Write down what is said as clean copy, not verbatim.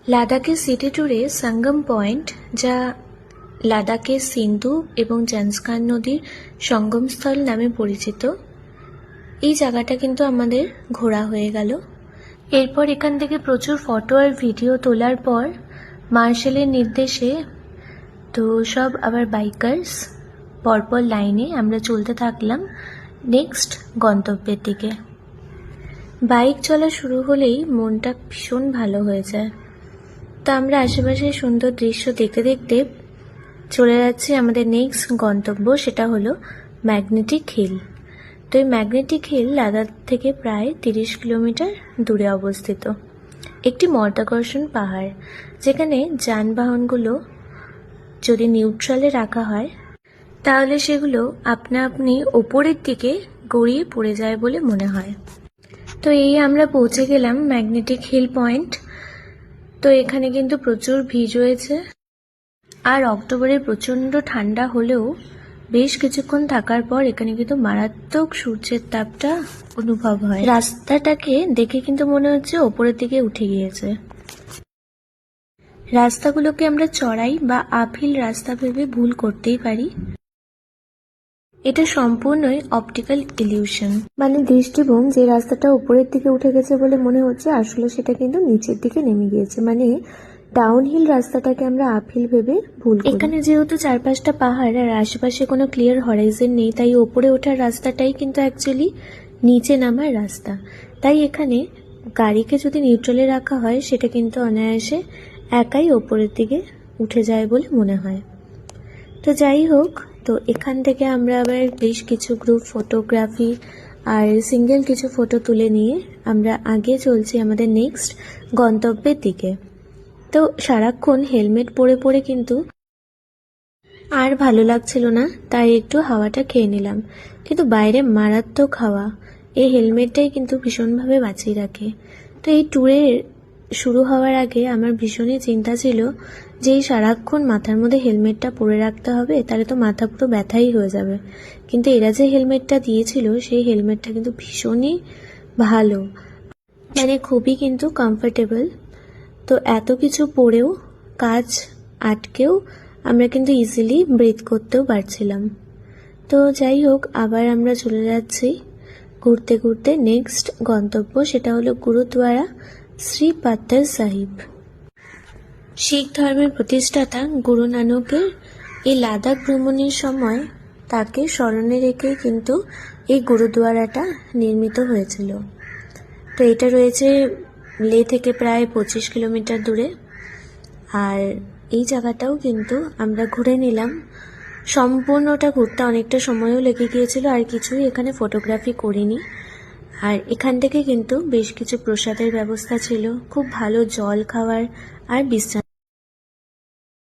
লাদাখের সিটি ট্যুরে সঙ্গম পয়েন্ট, যা লাদাখের সিন্ধু এবং জান্সকার নদীর সঙ্গমস্থল নামে পরিচিত, এই জায়গাটা কিন্তু আমাদের ঘোরা হয়ে গেল। এরপর এখান থেকে প্রচুর ফটো আর ভিডিও তোলার পর মার্শালের নির্দেশে তো সব আবার বাইকার্স পরপর লাইনে আমরা চলতে থাকলাম নেক্সট গন্তব্যের দিকে। বাইক চলা শুরু হলেই মনটা ভীষণ ভালো হয়ে যায়। তো আমরা আশেপাশের সুন্দর দৃশ্য দেখতে দেখতে চলে যাচ্ছি আমাদের নেক্সট গন্তব্য, সেটা হলো ম্যাগনেটিক হিল। তো এই ম্যাগনেটিক হিল লাদাখ থেকে প্রায় 30 কিলোমিটার দূরে অবস্থিত একটি মধ্যাকর্ষণ পাহাড়, যেখানে যানবাহনগুলো যদি নিউট্রালে রাখা হয় তাহলে সেগুলো আপনা আপনি ওপরের দিকে গড়িয়ে পড়ে যায় বলে মনে হয়। তো এই আমরা পৌঁছে গেলাম ম্যাগনেটিক হিল পয়েন্ট। তো এখানে কিন্তু প্রচুর ভিড় রয়েছে, আর অক্টোবরে প্রচণ্ড ঠান্ডা হলেও বেশ কিছুক্ষণ থাকার পর এখানে কিন্তু মারাত্মক সূর্যের তাপটা অনুভব হয়। রাস্তাটাকে দেখে কিন্তু মনে হচ্ছে ওপরের দিকে উঠে গিয়েছে। রাস্তাগুলোকে আমরা চড়াই বা আপহিল রাস্তা ভেবে ভুল করতেই পারি। এটা সম্পূর্ণই অপটিক্যাল ইলিউশন, মানে দৃষ্টিভঙ্গ। যে রাস্তাটা উপরের দিকে উঠে গেছে বলে মনে হচ্ছে, আসলে সেটা কিন্তু নিচের দিকে নেমে গিয়েছে, মানে ডাউনহিল রাস্তাটাকে আমরা আপহিল ভেবে ভুল করি। এখানে যেহেতু চারপাশটা পাহাড় আর আশেপাশে কোনো ক্লিয়ার হরাইজন নেই, তাই ওপরে ওঠার রাস্তাটাই কিন্তু অ্যাকচুয়ালি নিচে নামার রাস্তা। তাই এখানে গাড়িকে যদি নিউট্রালে রাখা হয় সেটা কিন্তু অনায়াসে একাই ওপরের দিকে উঠে যায় বলে মনে হয়। তো যাই হোক, তো এখান থেকে আমরা আবার বেশ কিছু গ্রুপ ফটোগ্রাফি আর সিঙ্গেল কিছু ফটো তুলে নিয়ে আমরা আগে চলছি আমাদের নেক্সট গন্তব্যের দিকে। তো সারাক্ষণ হেলমেট পরে পরে কিন্তু আর ভালো লাগছিল না, তাই একটু হাওয়াটা খেয়ে নিলাম। কিন্তু বাইরে মারাত্মক হাওয়া, এই হেলমেটটাই কিন্তু ভীষণভাবে বাঁচিয়ে রাখে। তো এই ট্যুরের শুরু হওয়ার আগে আমার ভীষণই চিন্তা ছিল যে এই সারাক্ষণ মাথার মধ্যে হেলমেটটা পরে রাখতে হবে, তাহলে তো মাথা পুরো ব্যথাই হয়ে যাবে। কিন্তু এরা যে হেলমেটটা দিয়েছিল সেই হেলমেটটা কিন্তু ভীষণই ভালো, মানে খুবই কিন্তু কমফোর্টেবল। তো এত কিছু পরেও কাজ আটকেও আমরা কিন্তু ইজিলি ব্রিথ করতেও পারছিলাম। তো যাই হোক, আবার আমরা চলে যাচ্ছি ঘুরতে ঘুরতে নেক্সট গন্তব্য, সেটা হলো গুরুদ্বারা শ্রী পাথর সাহিব। শিখ ধর্মের প্রতিষ্ঠাতা গুরু নানকের এই লাদাখ ভ্রমণের সময় তাকে স্মরণে রেখে কিন্তু এই গুরুদ্বারাটা নির্মিত হয়েছিল। তো এটা রয়েছে লে থেকে প্রায় 25 কিলোমিটার দূরে। আর এই জায়গাটাও কিন্তু আমরা ঘুরে নিলাম। সম্পূর্ণটা ঘুরতে অনেকটা সময়ও লেগে গিয়েছিল, আর কিছুই এখানে ফটোগ্রাফি করিনি। আর এখান থেকে কিন্তু বেশ কিছু প্রসাদের ব্যবস্থা ছিল, খুব ভালো জল খাওয়ার আর বিশ্রাম